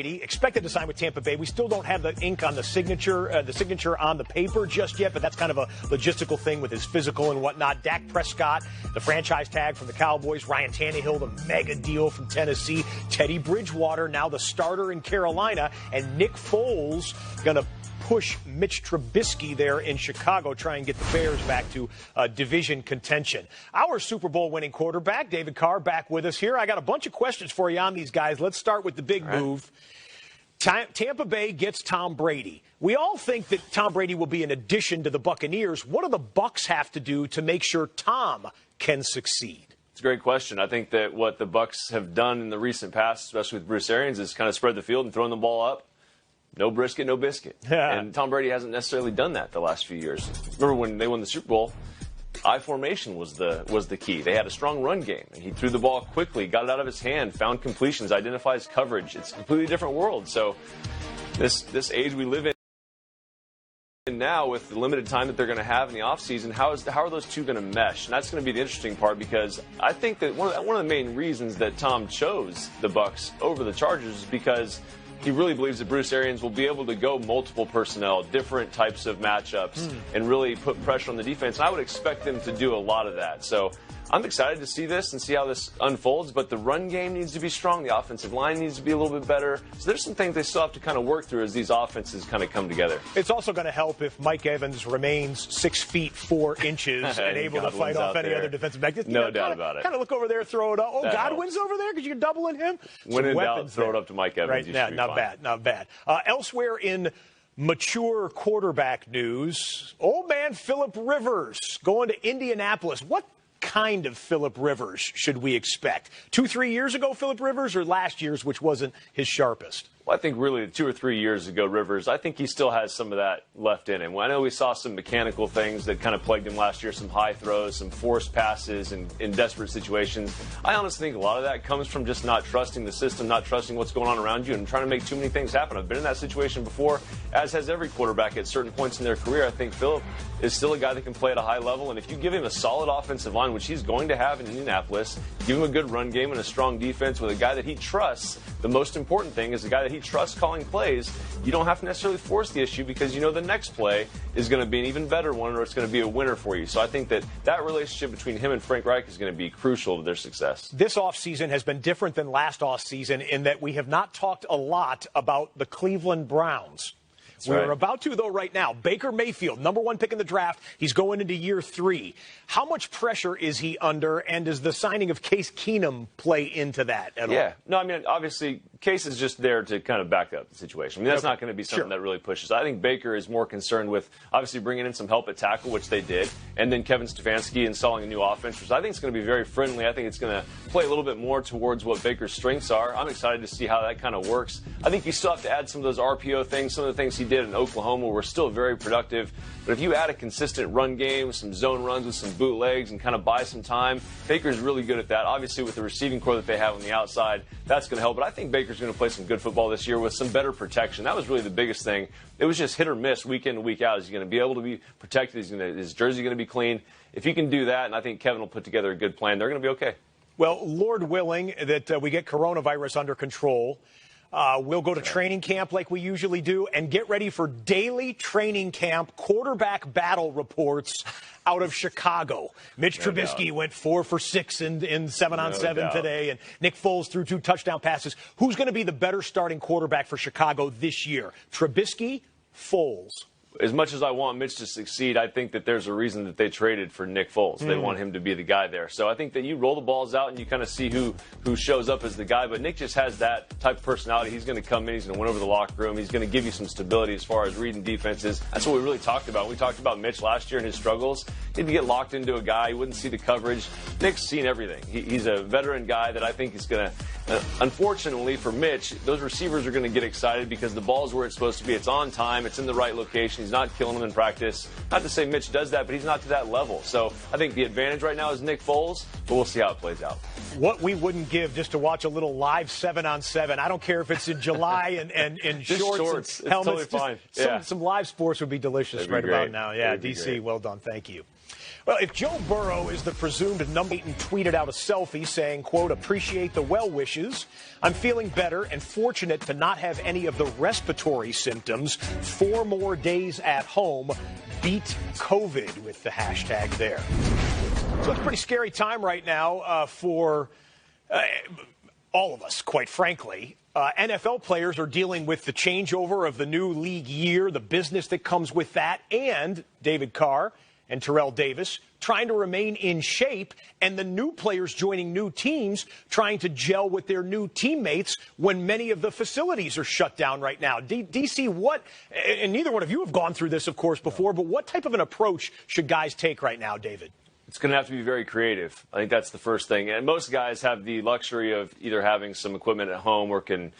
Brady expected to sign with Tampa Bay. We still don't have the ink on the signature on the paper just yet, but that's kind of a logistical thing with his physical and whatnot. Dak Prescott, the franchise tag from the Cowboys. Ryan Tannehill, the mega deal from Tennessee. Teddy Bridgewater, now the starter in Carolina. And Nick Foles going to push Mitch Trubisky there in Chicago, try and get the Bears back to division contention. Our Super Bowl winning quarterback, David Carr, back with us here. I got a bunch of questions for you on these guys. Let's start with the big move. Tampa Bay gets Tom Brady. We all think that Tom Brady will be an addition to the Buccaneers. What do the Bucs have to do to make sure Tom can succeed? It's a great question. I think that what the Bucs have done in the recent past, especially with Bruce Arians, is kind of spread the field and thrown the ball up. No brisket, no biscuit. And Tom Brady hasn't necessarily done that the last few years. Remember when they won the Super Bowl, I formation was the key. They had a strong run game, and he threw the ball quickly, got it out of his hand, found completions, identifies coverage. It's a completely different world. So this age we live in now, with the limited time that they're going to have in the offseason, how are those two going to mesh? And that's going to be the interesting part, because I think that one of the main reasons that Tom chose the Bucs over the Chargers is because he really believes that Bruce Arians will be able to go multiple personnel, different types of matchups, and really put pressure on the defense. And I would expect them to do a lot of that. So I'm excited to see this and see how this unfolds, but the run game needs to be strong. The offensive line needs to be a little bit better. So there's some things they still have to kind of work through as these offenses kind of come together. It's also going to help if Mike Evans remains 6 feet 4 inches and able to fight off any other defensive back. No doubt about it. Kind of look over there, throw it up. Oh, Godwin's over there because you're doubling him. When in doubt, throw it up to Mike Evans. Right now, not bad. Elsewhere in mature quarterback news, old man Phillip Rivers going to Indianapolis. What kind of Phillip Rivers should we expect? 2-3 years ago, Phillip Rivers, or last year's, which wasn't his sharpest? Well, I think really 2 or 3 years ago, Rivers, I think he still has some of that left in him. I know we saw some mechanical things that kind of plagued him last year, some high throws, some forced passes in desperate situations. I honestly think a lot of that comes from just not trusting the system, not trusting what's going on around you, and trying to make too many things happen. I've been in that situation before, as has every quarterback at certain points in their career. I think Phillip is still a guy that can play at a high level, and if you give him a solid offensive line, which he's going to have in Indianapolis, give him a good run game and a strong defense with a guy that he trusts. The most important thing is a guy that he trusts calling plays. You don't have to necessarily force the issue, because you know the next play is going to be an even better one, or it's going to be a winner for you. So I think that relationship between him and Frank Reich is going to be crucial to their success. This offseason has been different than last offseason in that we have not talked a lot about the Cleveland Browns. We're about to, though, right now. Baker Mayfield, #1 pick in the draft. He's going into year 3. How much pressure is he under, and does the signing of Case Keenum play into that at all? Yeah. No, I mean, obviously, Case is just there to kind of back up the situation. I mean, that's not going to be something that really pushes. I think Baker is more concerned with obviously bringing in some help at tackle, which they did, and then Kevin Stefanski installing a new offense, which I think is going to be very friendly. I think it's going to play a little bit more towards what Baker's strengths are. I'm excited to see how that kind of works. I think you still have to add some of those RPO things, some of the things he did in Oklahoma were still very productive. But if you add a consistent run game, some zone runs with some bootlegs, and kind of buy some time, Baker's really good at that. Obviously, with the receiving core that they have on the outside, that's going to help. But I think Baker's going to play some good football this year with some better protection. That was really the biggest thing. It was just hit or miss week in and week out. Is he going to be able to be protected? His jersey going to be clean? If he can do that, and I think Kevin will put together a good plan, they're going to be okay. Well, Lord willing that we get coronavirus under control, we'll go to training camp like we usually do and get ready for daily training camp quarterback battle reports out of Chicago. Mitch Trubisky went 4 for 6 in 7-on-7 today, and Nick Foles threw 2 touchdown passes. Who's going to be the better starting quarterback for Chicago this year? Trubisky, Foles? As much as I want Mitch to succeed, I think that there's a reason that they traded for Nick Foles. They want him to be the guy there. So I think that you roll the balls out and you kind of see who shows up as the guy. But Nick just has that type of personality. He's going to come in. He's going to win over the locker room. He's going to give you some stability as far as reading defenses. That's what we really talked about. We talked about Mitch last year and his struggles. He'd get locked into a guy. He wouldn't see the coverage. Nick's seen everything. He's a veteran guy that I think is going to, unfortunately for Mitch, those receivers are going to get excited because the ball's where it's supposed to be. It's on time. It's in the right location. He's not killing them in practice. Not to say Mitch does that, but he's not to that level. So I think the advantage right now is Nick Foles, but we'll see how it plays out. What we wouldn't give just to watch a little live 7-on-7. I don't care if it's in July and in shorts and helmets. Totally fine. Some live sports would be delicious right about now. Yeah, DC, well done. Thank you. Well, if Joe Burrow is the presumed number 8 and tweeted out a selfie saying, quote, appreciate the well wishes, I'm feeling better and fortunate to not have any of the respiratory symptoms. 4 more days at home. Beat COVID with the hashtag there. So it's a pretty scary time right now for all of us, quite frankly. NFL players are dealing with the changeover of the new league year, the business that comes with that, and David Carr and Terrell Davis trying to remain in shape, and the new players joining new teams trying to gel with their new teammates when many of the facilities are shut down right now. DC, what, and neither one of you have gone through this, of course, before, but what type of an approach should guys take right now, David? It's going to have to be very creative. I think that's the first thing. And most guys have the luxury of either having some equipment at home or can,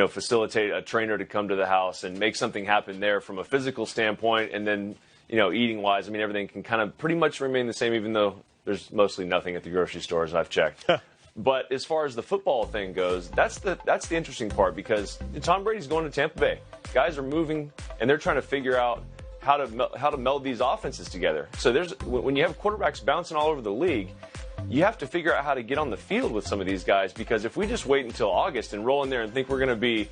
facilitate a trainer to come to the house and make something happen there from a physical standpoint, and then eating-wise, everything can kind of pretty much remain the same, even though there's mostly nothing at the grocery stores I've checked. But as far as the football thing goes, that's the interesting part, because Tom Brady's going to Tampa Bay. Guys are moving, and they're trying to figure out how to meld these offenses together. So when you have quarterbacks bouncing all over the league, you have to figure out how to get on the field with some of these guys, because if we just wait until August and roll in there and think we're going to be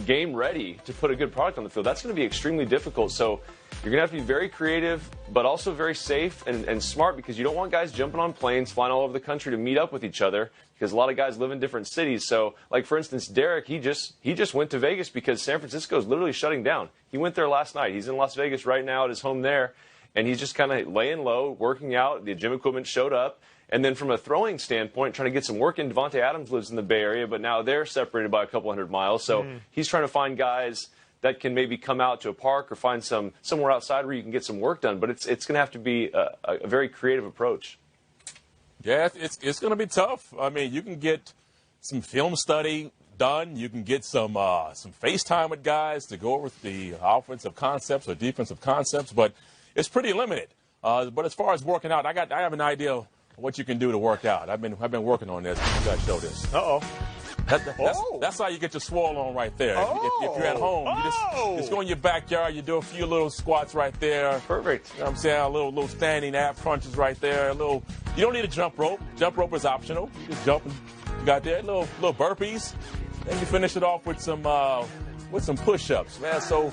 game ready to put a good product on the field, that's going to be extremely difficult. So you're going to have to be very creative, but also very safe and smart, because you don't want guys jumping on planes, flying all over the country to meet up with each other, because a lot of guys live in different cities. So, like, for instance, Derek, he just went to Vegas because San Francisco is literally shutting down. He went there last night. He's in Las Vegas right now at his home there, and he's just kind of laying low, working out. The gym equipment showed up. And then from a throwing standpoint, trying to get some work in. Devontae Adams lives in the Bay Area, but now they're separated by a couple hundred miles. So he's trying to find guys that can maybe come out to a park or find somewhere outside where you can get some work done. But it's going to have to be a very creative approach. Yeah, it's going to be tough. You can get some film study done. You can get some FaceTime with guys to go over the offensive concepts or defensive concepts, but it's pretty limited. But as far as working out, I have an idea of what you can do to work out. I've been working on this. You got to show this. That's how you get your swole on right there. If you're at home, you just go in your backyard, you do a few little squats right there. Perfect. You know what I'm saying? A little standing ab crunches right there. You don't need a jump rope. Jump rope is optional. You just jump and you got there. Little burpees. Then you finish it off with some push-ups, man. So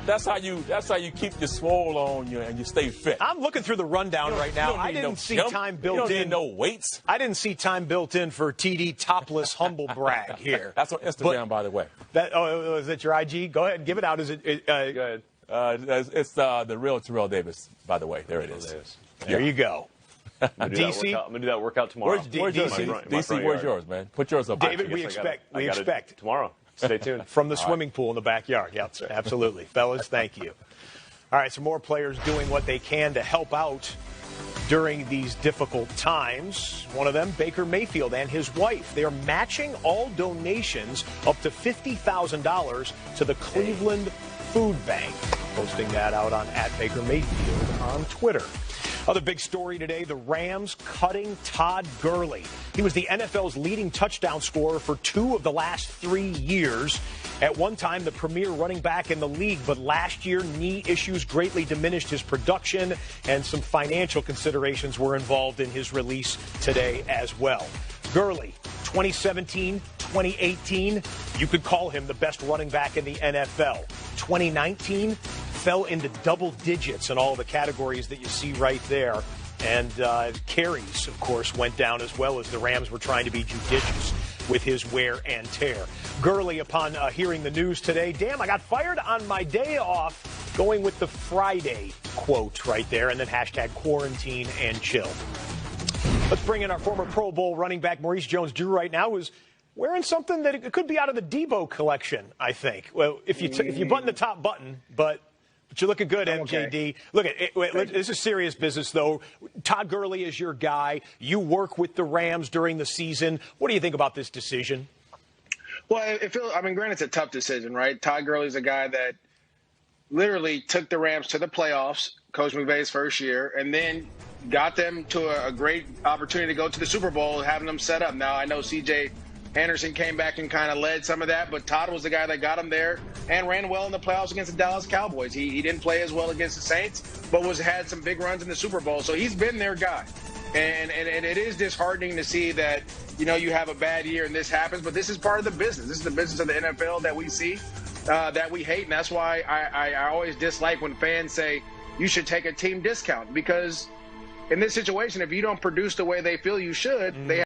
that's how you keep your swole on you and you stay fit. I'm looking through the rundown right now. I didn't see time built in. You don't need no weights. I didn't see time built in for TD topless humble brag here. That's on Instagram, by the way. Is that your IG? Go ahead, give it out. Is it? Go ahead. It's the real Terrell Davis, by the way. There it is. There you go. DC, I'm gonna do that workout tomorrow. Where's yours? DC, where's yours, man? Put yours up. David, we expect tomorrow. Stay tuned. From the swimming pool in the backyard. Yeah, absolutely. Fellas, thank you. All right, some more players doing what they can to help out during these difficult times. One of them, Baker Mayfield and his wife. They are matching all donations up to $50,000 to the Cleveland Food Bank. Posting that out on @BakerMayfield on Twitter. Other big story today, the Rams cutting Todd Gurley. He was the NFL's leading touchdown scorer for 2 of the last 3 years. At one time, the premier running back in the league, but last year, knee issues greatly diminished his production, and some financial considerations were involved in his release today as well. Gurley, 2017, 2018, you could call him the best running back in the NFL. 2019, fell into double digits in all the categories that you see right there. And carries, of course, went down as well, as the Rams were trying to be judicious with his wear and tear. Gurley, upon hearing the news today, damn, I got fired on my day off, going with the Friday quote right there, and then hashtag quarantine and chill. Let's bring in our former Pro Bowl running back, Maurice Jones-Drew, right now, who's wearing something that it could be out of the Debo collection, I think. Well, if you button the top button, but you're looking good, MJD. Okay. Look, this is serious business, though. Todd Gurley is your guy. You work with the Rams during the season. What do you think about this decision? Well, granted, it's a tough decision, right? Todd Gurley's a guy that literally took the Rams to the playoffs, Coach McVay's first year, and then got them to a great opportunity to go to the Super Bowl, having them set up. Now, I know CJ Anderson came back and kind of led some of that, but Todd was the guy that got him there and ran well in the playoffs against the Dallas Cowboys. He didn't play as well against the Saints, but had some big runs in the Super Bowl. So he's been their guy. And it is disheartening to see that, you have a bad year and this happens, but this is part of the business. This is the business of the NFL that we see, that we hate. And that's why I always dislike when fans say you should take a team discount, because in this situation, if you don't produce the way they feel you should, they